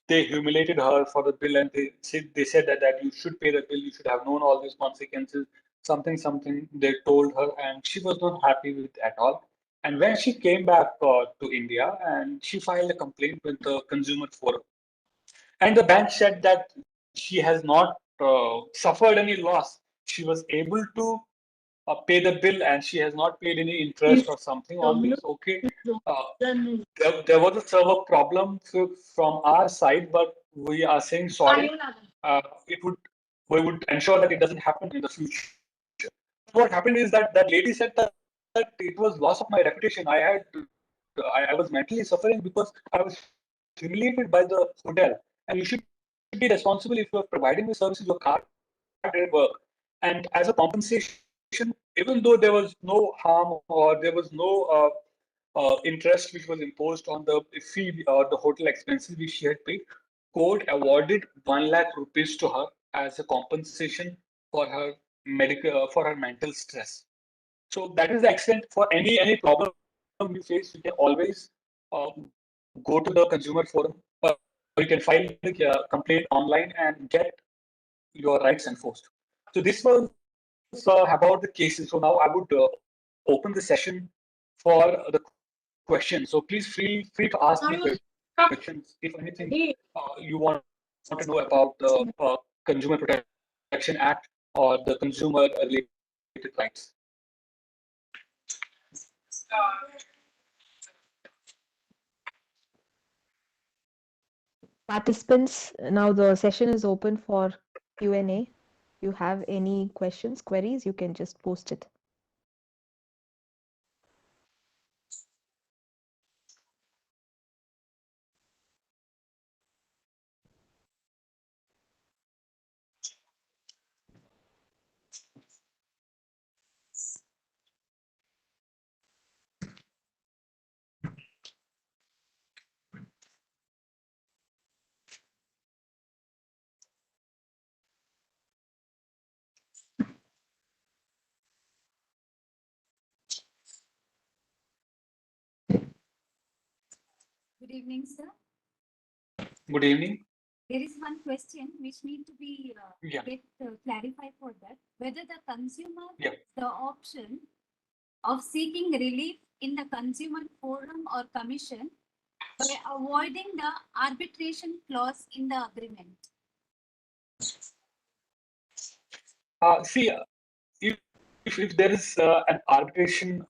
they humiliated her for the bill, and they said that you should pay the bill. You should have known all these consequences. Something they told her, and she was not happy with it at all. And when she came back to India, and she filed a complaint with the consumer forum, and the bank said that she has not suffered any loss. She was able to pay the bill, and she has not paid any interest or something on this. Okay, there was a server problem from our side, but we are saying sorry. It would We would ensure that it doesn't happen in the future. What happened is that lady said that it was loss of my reputation. I was mentally suffering because I was humiliated by the hotel, and you should be responsible if you are providing me services. Your card didn't work, and as a compensation, even though there was no harm or there was no interest which was imposed on the fee or the hotel expenses which she had paid, court awarded 1 lakh rupees to her as a compensation for her for her mental stress. So that is the extent. For any problem you face, you can always uh, go to the consumer forum, or you can file the complaint online and get your rights enforced. So this was about the cases. So now I would open the session for the questions. So please feel free to ask me questions if anything you want to know about the Consumer Protection Act or the consumer related rights. Participants, now the session is open for Q&A. If you have any questions, queries, you can just post it. Good evening, sir. Good evening. There is one question which need to be Yeah. get clarified for that. Whether the consumer Yeah. has the option of seeking relief in the consumer forum or commission by avoiding the arbitration clause in the agreement. See, if there is an arbitration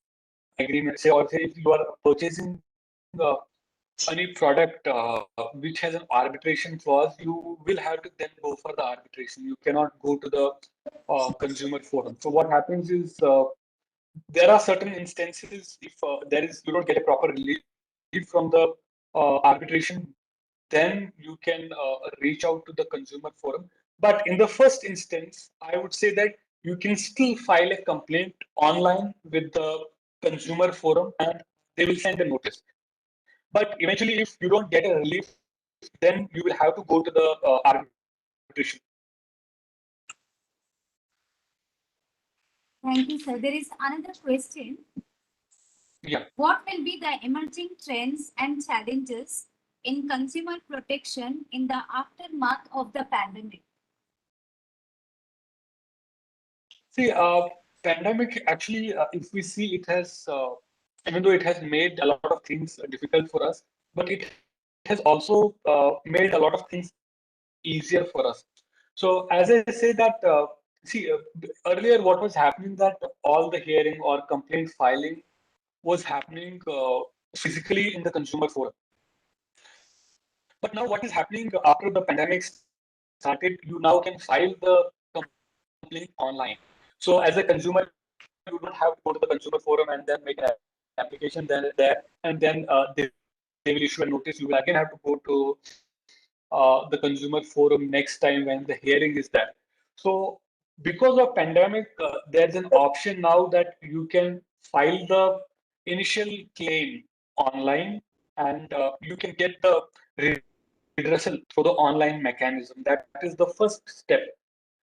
agreement, say, or say if you are purchasing any product which has an arbitration clause, you will have to then go for the arbitration. You cannot go to the consumer forum. So what happens is there are certain instances if you don't get a proper relief from the arbitration, then you can reach out to the consumer forum. But in the first instance, I would say that you can still file a complaint online with the consumer forum and they will send a notice. But eventually, if you don't get a relief, then you will have to go to the arbitration. Thank you, sir. There is another question. Yeah. What will be the emerging trends and challenges in consumer protection in the aftermath of the pandemic? See, pandemic actually, if we see, it has, even though it has made a lot of things difficult for us, but it has also made a lot of things easier for us. So, as I say that, see, earlier what was happening that all the hearing or complaint filing was happening physically in the consumer forum. But now what is happening after the pandemic started, you now can file the complaint online. So as a consumer, you don't have to go to the consumer forum and then make an application there, and then they will issue a notice. You will again have to go to the consumer forum next time when the hearing is there. So because of pandemic, there's an option now that you can file the initial claim online and you can get the redressal through the online mechanism. That is the first step.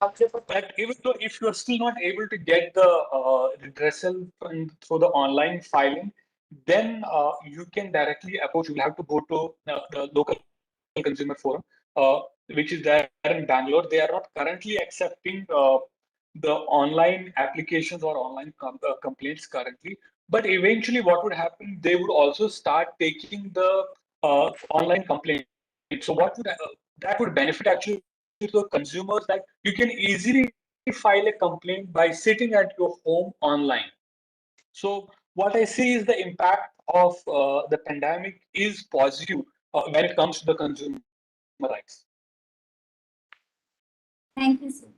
But even though if you are still not able to get the redressal through the online filing, then you can directly approach. You will have to go to the local consumer forum, which is there in Bangalore. They are not currently accepting the online applications or online complaints currently. But eventually, what would happen? They would also start taking the online complaints. So that would benefit actually to the consumers that you can easily file a complaint by sitting at your home online. So what I see is the impact of the pandemic is positive when it comes to the consumer rights. Thank you, sir.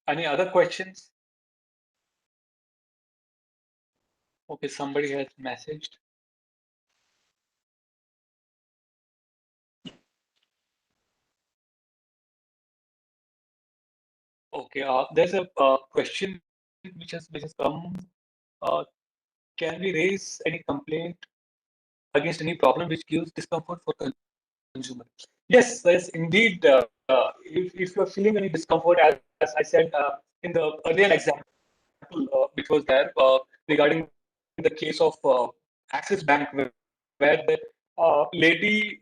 Any other questions? Okay, somebody has messaged. Okay, there's a question which has come. Uh, can we raise any complaint against any problem which gives discomfort for consumer? Yes, yes, indeed. If you're feeling any discomfort, as I said in the earlier example, which was there regarding the case of Axis Bank, where the lady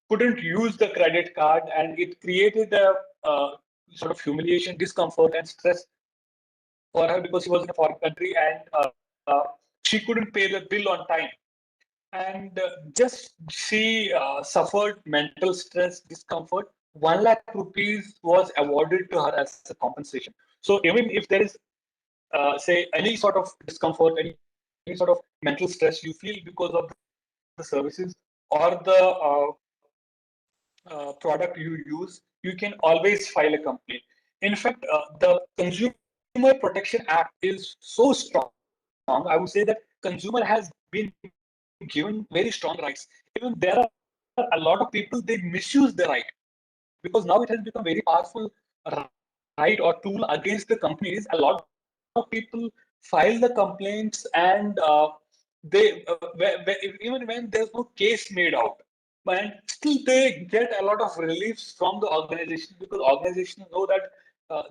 couldn't use the credit card, and it created a uh, sort of humiliation, discomfort, and stress for her because she was in a foreign country and she couldn't pay the bill on time. And just she suffered mental stress, discomfort. 1 lakh rupees was awarded to her as a compensation. So even if there is, say, any sort of discomfort, any sort of mental stress you feel because of the services or the product you use, you can always file a complaint. In fact, the Consumer Protection Act is so strong. I would say that consumer has been given very strong rights. Even there are a lot of people, they misuse the right because now it has become very powerful right or tool against the companies. A lot of people file the complaints and they even when there's no case made out, and still they get a lot of reliefs from the organization because organizations know that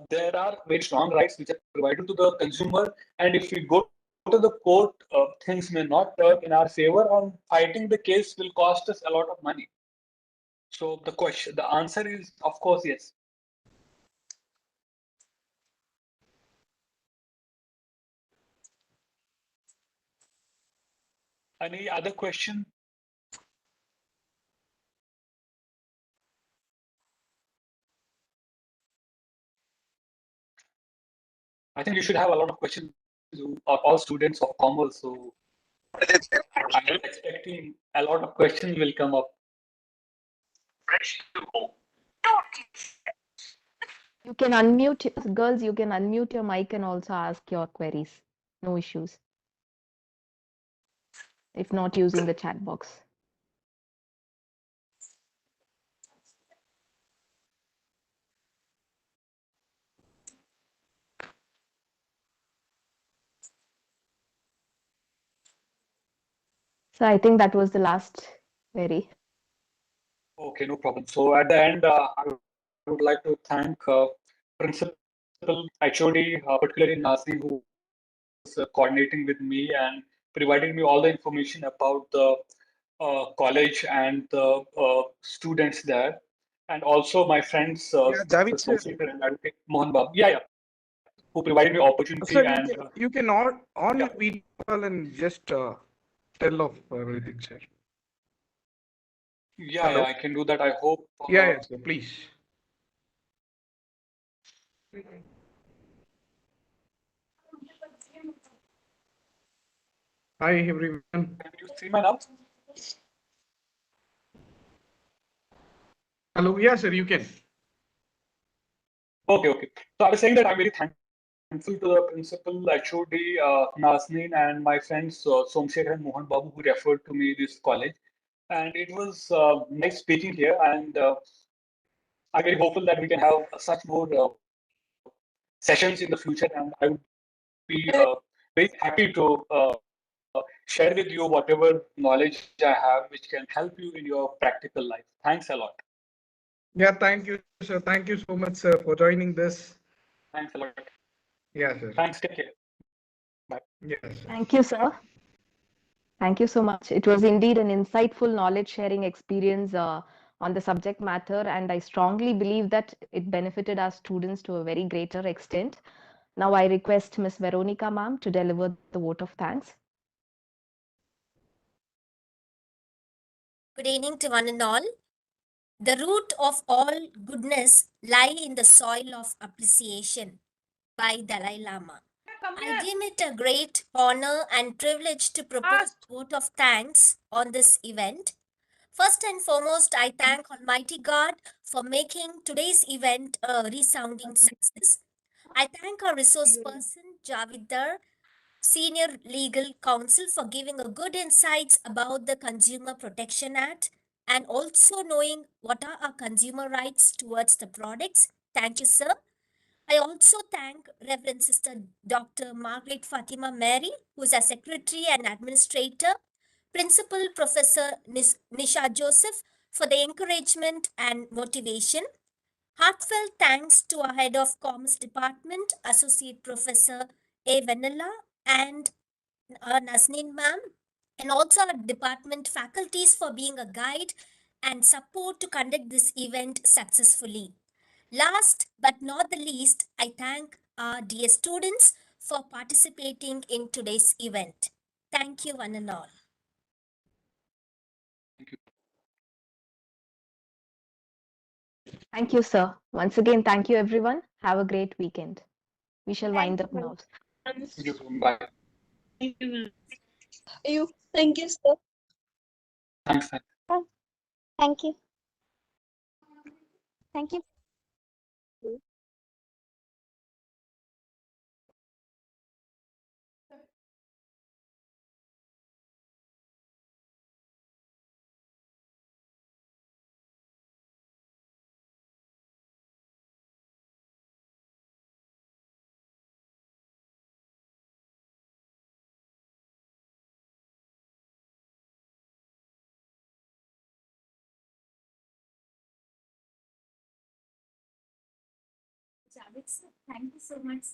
there are very strong rights which are provided to the consumer, and if we go to the court, things may not turn in our favor, and fighting the case will cost us a lot of money. So the answer is, of course, yes. Any other question? I think you should have a lot of questions. You are all students of commerce, so I'm expecting a lot of questions will come up. You can unmute, girls, you can unmute your mic and also ask your queries. No issues. If not using the chat box. So I think that was the last query. Okay, no problem. So at the end, I would like to thank Principal HOD, particularly Nazi, who was coordinating with me and providing me all the information about the college and the students there, and also my friends, Yeah, Javed sir. Somsekhar and Advocate Mohan Babu. Yeah, who provided me opportunity Sir, and you can on yeah. your video call and just tell of everything, sir. Yeah, I can do that. I hope. Yeah, sir, please. Hi, everyone. Can you see my now? Hello, yeah, sir, you can. Okay. So I was saying that I'm very thankful to the principal, HOD, Nazneen, and my friends Somsekhar and Mohan Babu who referred to me this college. And it was nice speaking here. And I'm very hopeful that we can have such more sessions in the future. And I would be very happy to share with you whatever knowledge I have, which can help you in your practical life. Thanks a lot. Yeah, thank you, sir. Thank you so much, sir, for joining this. Thanks a lot. Yeah, sir. Thanks. Take care. Bye. Yes, sir. Thank you, sir. Thank you so much. It was indeed an insightful knowledge sharing experience on the subject matter, and I strongly believe that it benefited our students to a very greater extent. Now I request Ms. Veronica ma'am to deliver the vote of thanks. Good evening to one and all. The root of all goodness lie in the soil of appreciation by Dalai Lama. I deem it a great honor and privilege to propose a vote of thanks on this event. First and foremost, I thank Almighty God for making today's event a resounding success. I thank our resource person, Javidar, Senior Legal Counsel, for giving a good insights about the Consumer Protection Act and also knowing what are our consumer rights towards the products. Thank you, sir. I also thank Reverend Sister Dr. Margaret Fatima Mary, who is our Secretary and Administrator, Principal Professor Nisha Joseph for the encouragement and motivation. Heartfelt thanks to our Head of Commerce Department, Associate Professor A. Vanilla, and Nazneen ma'am, and also our department faculties for being a guide and support to conduct this event successfully. Last but not the least, I thank our dear students for participating in today's event. Thank you, one and all. Thank you. Thank you, sir. Once again, thank you, everyone. Have a great weekend. We shall wind up now. Thank you. Bye. Thank you, sir. Thanks. Thank you. Thank you. Javed sir, thank you so much.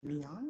Yeah.